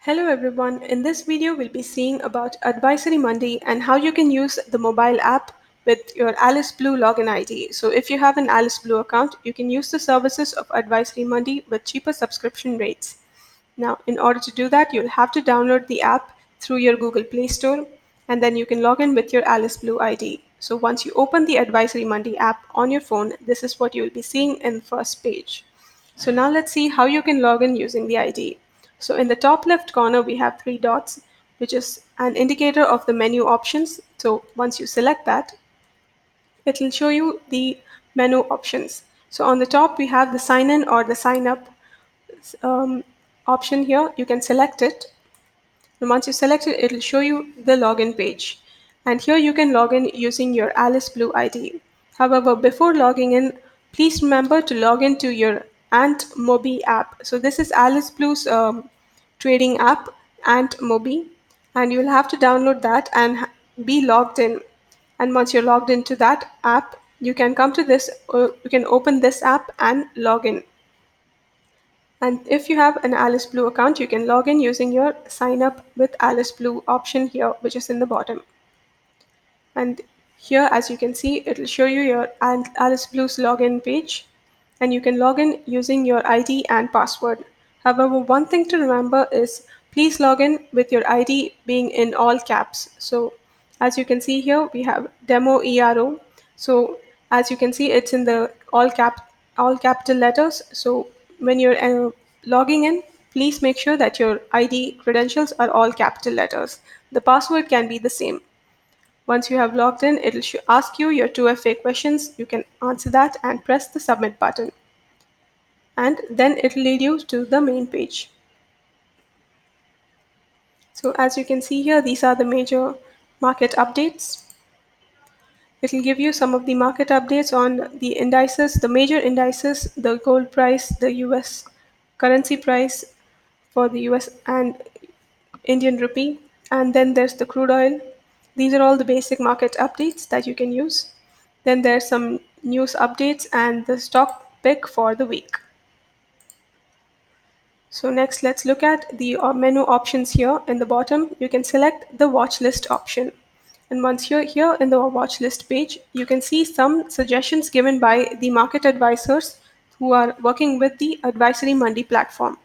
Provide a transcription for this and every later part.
Hello everyone, in this video we'll be seeing about AdvisoryMandi and how you can use the mobile app with your Alice Blue login ID. So if you have an Alice Blue account, you can use the services of AdvisoryMandi with cheaper subscription rates. Now, in order to do that, you'll have to download the app through your Google Play Store and then you can log in with your Alice Blue ID. So once you open the AdvisoryMandi app on your phone, this is what you'll be seeing in the first page. So now let's see how you can log in using the ID. So in the top left corner, we have three dots, which is an indicator of the menu options. So once you select that, it will show you the menu options. So on the top, we have the sign in or the sign up option here. You can select it. And once you select it, it will show you the login page. And here you can log in using your Alice Blue ID. However, before logging in, please remember to log into your Ant Mobi app. So this is Alice Blue's trading app, Ant Mobi, and you'll have to download that and be logged in. And once you're logged into that app, you can come to this, or you can open this app and log in. And if you have an Alice Blue account, you can log in using your sign up with Alice Blue option here, which is in the bottom. And here, as you can see, it will show you your Alice Blue's login page, and you can log in using your ID and password. However, one thing to remember is please log in with your ID being in all caps. So as you can see here, we have demo ERO. So as you can see, it's in the all capital letters. So when you're logging in, please make sure that your ID credentials are all capital letters. The password can be the same. Once you have logged in, it will ask you your 2FA questions. You can answer that and press the submit button. And then it will lead you to the main page. So as you can see here, these are the major market updates. It will give you some of the market updates on the indices, the major indices, the gold price, the US currency price for the US and Indian rupee, and then there's the crude oil. These are all the basic market updates that you can use. Then there's some news updates and the stock pick for the week. So next, let's look at the menu options here. In the bottom, you can select the watch list option. And once you're here in the watch list page, you can see some suggestions given by the market advisors who are working with the AdvisoryMandi platform.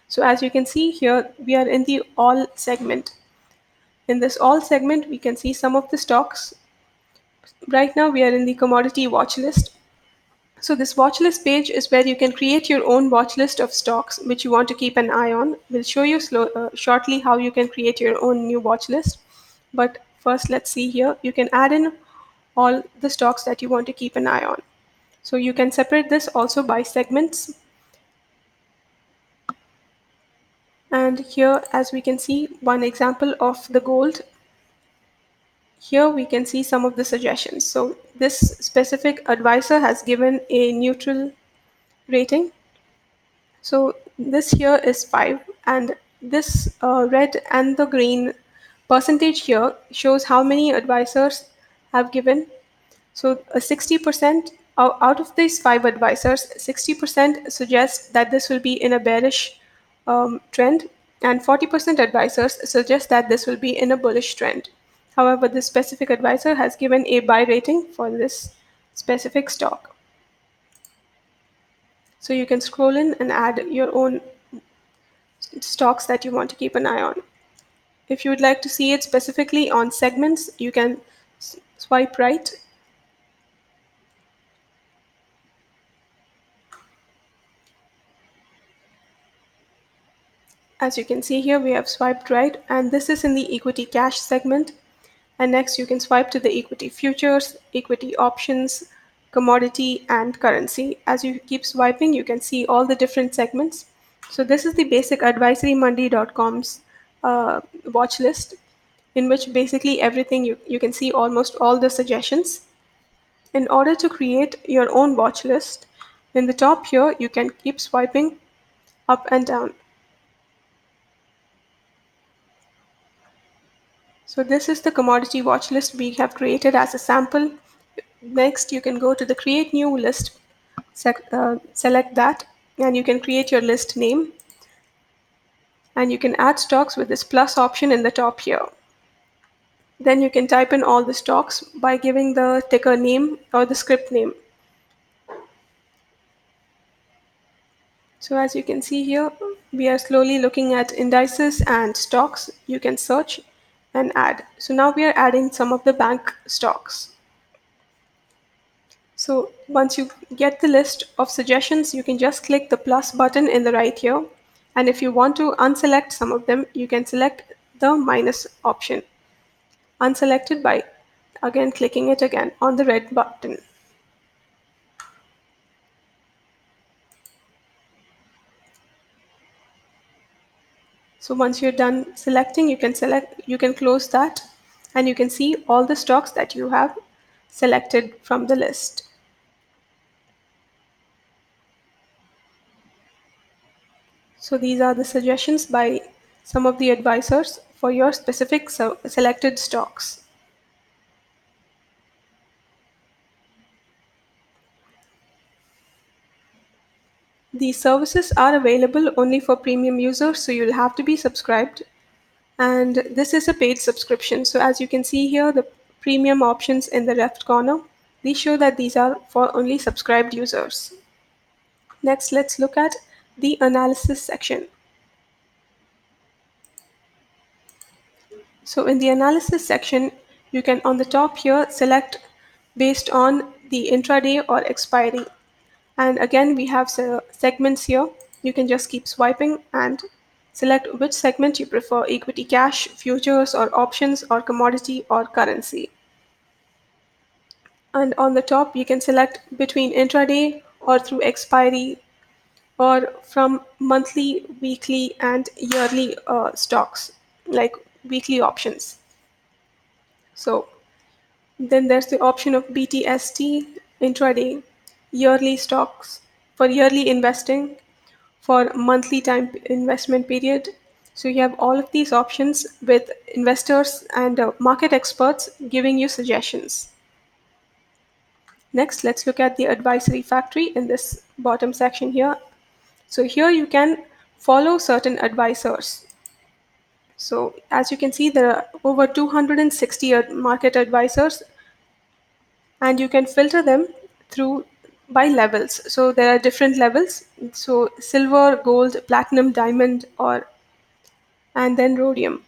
So as you can see here, we are in the all segment. In this all segment, we can see some of the stocks. Right now, we are in the commodity watch list. So this watch list page is where you can create your own watch list of stocks which you want to keep an eye on. We'll show you shortly how you can create your own new watch list. But first, let's see here. You can add in all the stocks that you want to keep an eye on. So you can separate this also by segments. And here, as we can see, one example of the gold. Here we can see some of the suggestions. So this specific advisor has given a neutral rating. So this here is 5, and this red and the green percentage here shows how many advisors have given. So 60% out of these 5 advisors, 60% suggest that this will be in a bearish trend, and 40% advisors suggest that this will be in a bullish trend. However, this specific advisor has given a buy rating for this specific stock. So you can scroll in and add your own stocks that you want to keep an eye on. If you would like to see it specifically on segments, you can swipe right. As you can see here, we have swiped right, and this is in the equity cash segment. And next you can swipe to the equity futures, equity options, commodity, and currency. As you keep swiping, you can see all the different segments. So this is the basic AdvisoryMandi.com's watch list, in which basically everything you can see almost all the suggestions. In order to create your own watch list, in the top here, you can keep swiping up and down. So this is the commodity watch list we have created as a sample. Next, you can go to the create new list, select that, and you can create your list name. and you can add stocks with this plus option in the top here. Then you can type in all the stocks by giving the ticker name or the script name. So as you can see here, we are slowly looking at indices and stocks. You can search and add. So now we are adding some of the bank stocks. So once you get the list of suggestions, you can just click the plus button in the right here. And if you want to unselect some of them, you can select the minus option. Unselected by again clicking it again on the red button. So once you're done selecting, you can close that and you can see all the stocks that you have selected from the list. So these are the suggestions by some of the advisors for your specific selected stocks. These services are available only for premium users, so you'll have to be subscribed. And this is a paid subscription. So as you can see here, the premium options in the left corner, these show that these are for only subscribed users. Next, let's look at the analysis section. So in the analysis section, you can on the top here select based on the intraday or expiry. And again, we have segments here. You can just keep swiping and select which segment you prefer: equity, cash, futures, or options, or commodity, or currency. And on the top, you can select between intraday or through expiry or from monthly, weekly, and yearly stocks, like weekly options. So then there's the option of BTST, intraday, yearly stocks for yearly investing, for monthly time investment period. So you have all of these options with investors and market experts giving you suggestions. Next, let's look at the advisory factory in this bottom section here. So here you can follow certain advisors. So as you can see, there are over 260 market advisors, and you can filter them through by levels. So there are different levels. So silver, gold, platinum, diamond, or and then rhodium.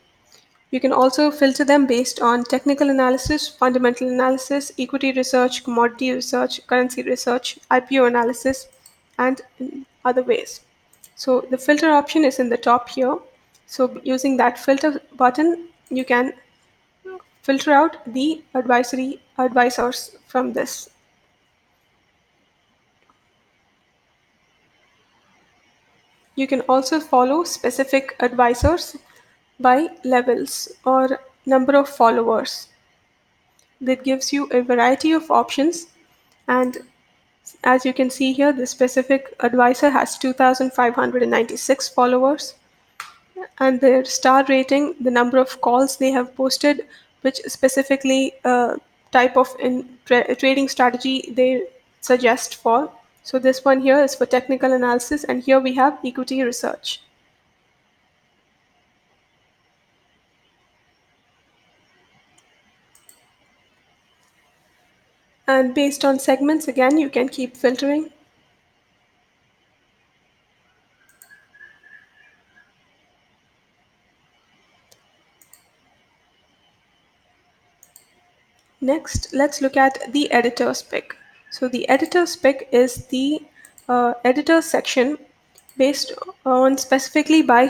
You can also filter them based on technical analysis, fundamental analysis, equity research, commodity research, currency research, IPO analysis, and in other ways. So the filter option is in the top here. So using that filter button, you can filter out the advisory advisors from this. You can also follow specific advisors by levels or number of followers. That gives you a variety of options, and as you can see here, the specific advisor has 2,596 followers, and their star rating, the number of calls they have posted, which specifically type of trading strategy they suggest for. So this one here is for technical analysis, and here we have equity research. And based on segments, again, you can keep filtering. Next, let's look at the editor's pick. So the editor's pick is the editor's section based on specifically by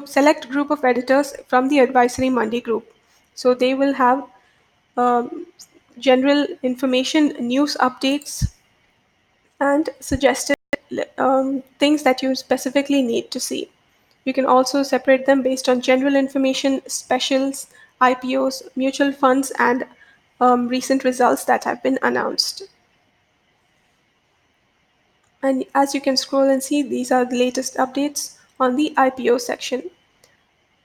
select group of editors from the AdvisoryMandi group. So they will have um, general information, news updates, and suggested things that you specifically need to see. You can also separate them based on general information, specials, IPOs, mutual funds, and recent results that have been announced. And as you can scroll and see, these are the latest updates on the IPO section.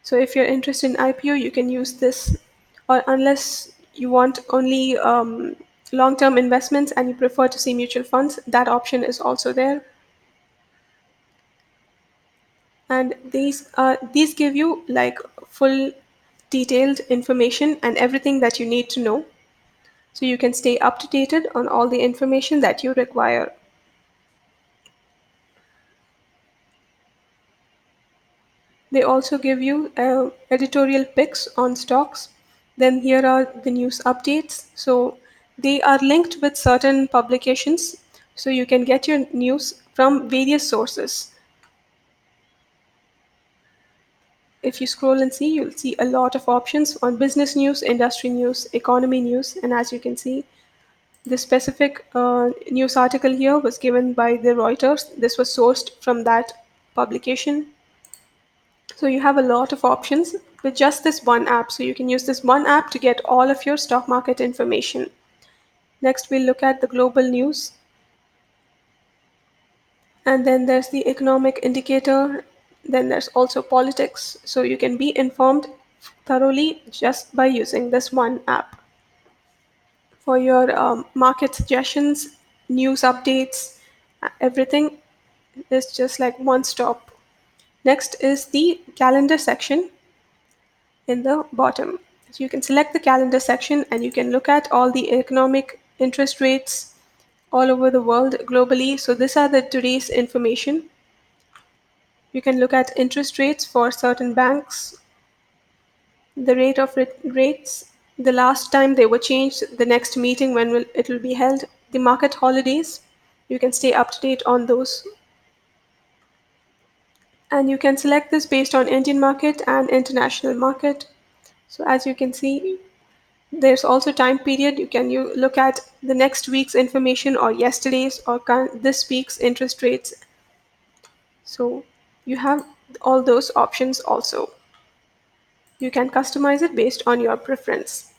So if you're interested in IPO, you can use this, or unless you want only long-term investments and you prefer to see mutual funds, that option is also there. and these give you like full detailed information and everything that you need to know, so you can stay up to date on all the information that you require. They also give you editorial picks on stocks. Then here are the news updates. So they are linked with certain publications, so you can get your news from various sources. If you scroll and see, you'll see a lot of options on business news, industry news, economy news, and as you can see, the specific news article here was given by the Reuters. This was sourced from that publication. So you have a lot of options with just this one app. So you can use this one app to get all of your stock market information. Next, we'll look at the global news. And then there's the economic indicator. Then there's also politics. So you can be informed thoroughly just by using this one app. For your market suggestions, news updates, everything is just like one stop. Next is the calendar section in the bottom. So you can select the calendar section and you can look at all the economic interest rates all over the world globally. So these are the today's information. You can look at interest rates for certain banks, the rate of rates, the last time they were changed, the next meeting when it will be held, the market holidays. You can stay up to date on those. And you can select this based on Indian market and international market. So as you can see, there's also time period. You look at the next week's information or yesterday's or this week's interest rates. So you have all those options also. You can customize it based on your preference.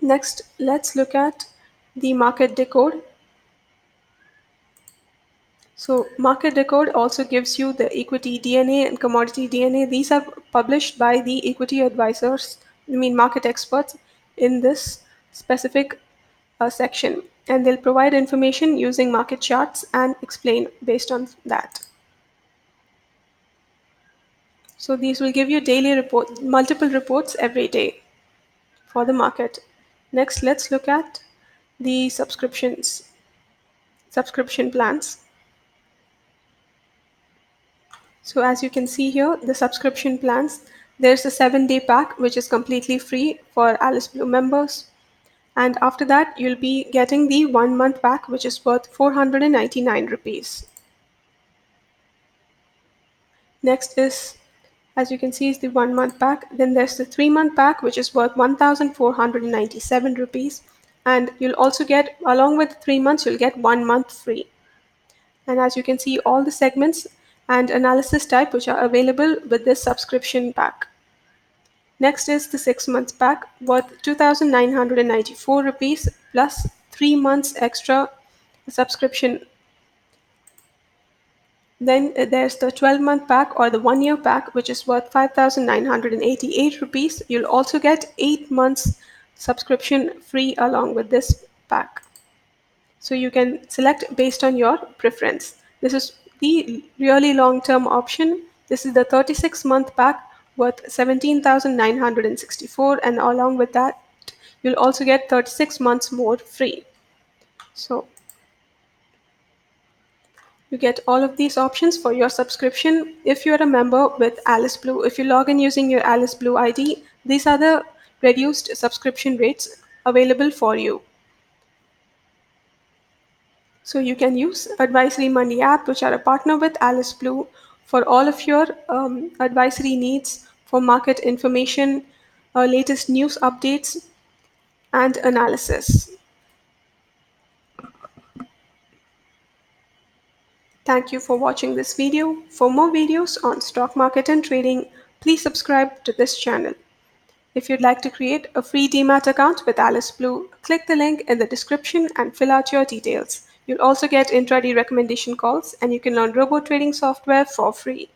Next, let's look at the market decode. So market decode also gives you the equity DNA and commodity DNA. These are published by the equity advisors, market experts in this specific section. And they'll provide information using market charts and explain based on that. So these will give you daily report, multiple reports every day for the market. Next, let's look at the subscription plans. So as you can see here, the subscription plans, there's a 7-day pack, which is completely free for Alice Blue members. And after that, you'll be getting the 1-month pack, which is worth 499 rupees. Next is, as you can see, is the 1-month pack. Then there's the 3-month pack, which is worth 1,497 rupees. And you'll also get, along with 3 months, you'll get 1 month free. And as you can see, all the segments and analysis type which are available with this subscription pack. Next is the 6-month pack worth 2,994 rupees plus 3 months extra subscription. Then there's the 12-month pack or the 1-year pack, which is worth 5,988 rupees. You'll also get 8 months subscription free along with this pack. So you can select based on your preference. This is the really long-term option. This is the 36-month pack worth 17,964, and along with that, you'll also get 36 months more free. So you get all of these options for your subscription. If you're a member with Alice Blue, if you log in using your Alice Blue ID, these are the reduced subscription rates available for you. So you can use AdvisoryMandi app, which are a partner with Alice Blue, for all of your advisory needs for market information, latest news updates, and analysis. Thank you for watching this video. For more videos on stock market and trading, please subscribe to this channel. If you'd like to create a free Demat account with Alice Blue, click the link in the description and fill out your details. You'll also get intraday recommendation calls, and you can learn robot trading software for free.